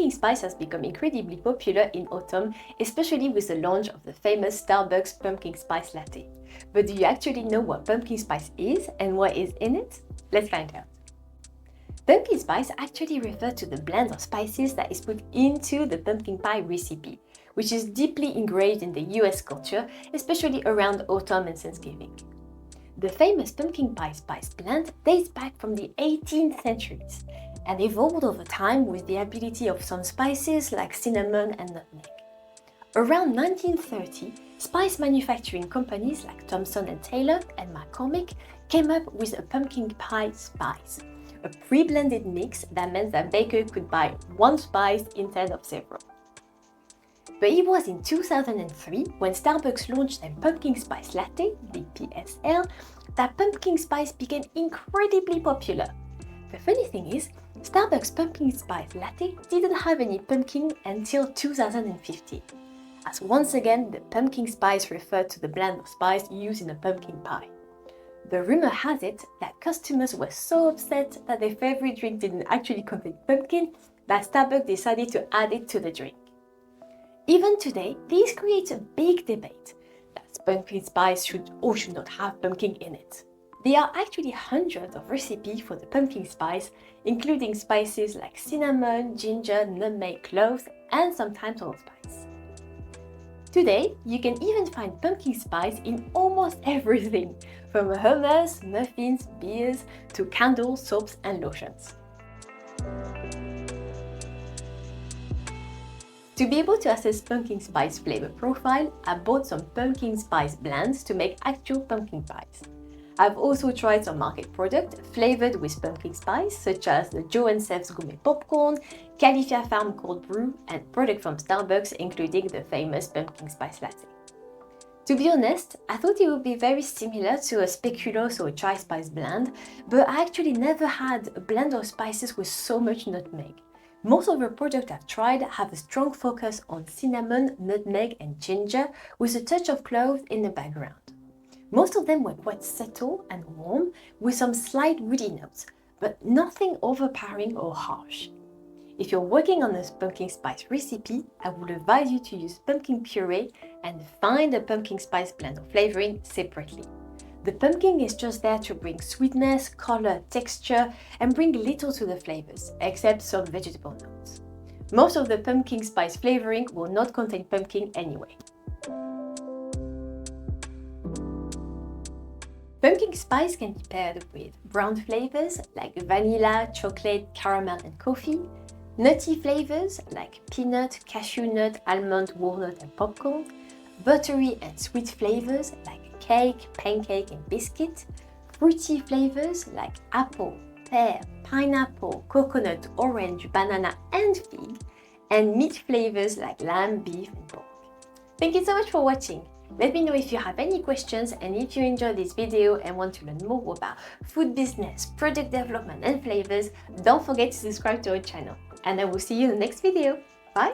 pumpkin spice has become incredibly popular in autumn, especially with the launch of the famous Starbucks pumpkin spice latte. But do you actually know what pumpkin spice is and what is in it? Let's find out. Pumpkin spice actually refers to the blend of spices that is put into the pumpkin pie recipe, which is deeply ingrained in the US culture, especially around autumn and Thanksgiving. The famous pumpkin pie spice blend dates back from the 18th centuries and evolved over time with the ability of some spices like cinnamon and nutmeg. Around 1930, spice manufacturing companies like Thomson & Taylor and McCormick came up with a pumpkin pie spice, a pre-blended mix that meant that bakers could buy one spice instead of several. But it was in 2003, when Starbucks launched their pumpkin spice latte, the PSL, that pumpkin spice became incredibly popular. The funny thing is, Starbucks pumpkin spice latte didn't have any pumpkin until 2015, as once again the pumpkin spice referred to the blend of spice used in a pumpkin pie. The rumor has it that customers were so upset that their favorite drink didn't actually contain pumpkin that Starbucks decided to add it to the drink. Even today, this creates a big debate that pumpkin spice should or should not have pumpkin in it. There are actually hundreds of recipes for the pumpkin spice, including spices like cinnamon, ginger, nutmeg, cloves, and sometimes allspice. Today, you can even find pumpkin spice in almost everything, from hummus, muffins, beers, to candles, soaps, and lotions. To be able to assess pumpkin spice flavor profile, I bought some pumpkin spice blends to make actual pumpkin pies. I've also tried some market products flavored with pumpkin spice, such as the Joe & Seth's Gourmet Popcorn, Califia Farm Cold Brew, and products from Starbucks, including the famous pumpkin spice latte. To be honest, I thought it would be very similar to a speculoos or a chai spice blend, but I actually never had a blend of spices with so much nutmeg. Most of the products I've tried have a strong focus on cinnamon, nutmeg, and ginger, with a touch of cloves in the background. Most of them were quite subtle and warm, with some slight woody notes, but nothing overpowering or harsh. If you're working on a pumpkin spice recipe, I would advise you to use pumpkin puree and find a pumpkin spice blend or flavoring separately. The pumpkin is just there to bring sweetness, color, texture, and bring little to the flavors, except some vegetable notes. Most of the pumpkin spice flavoring will not contain pumpkin anyway. Pumpkin spice can be paired with brown flavors like vanilla, chocolate, caramel, and coffee, nutty flavors like peanut, cashew nut, almond, walnut, and popcorn, buttery and sweet flavors like cake, pancake, and biscuit, fruity flavors like apple, pear, pineapple, coconut, orange, banana, and fig, and meat flavors like lamb, beef, and pork. Thank you so much for watching. Let me know if you have any questions, and if you enjoyed this video and want to learn more about food business, product development, and flavors, don't forget to subscribe to our channel. And I will see you in the next video. Bye!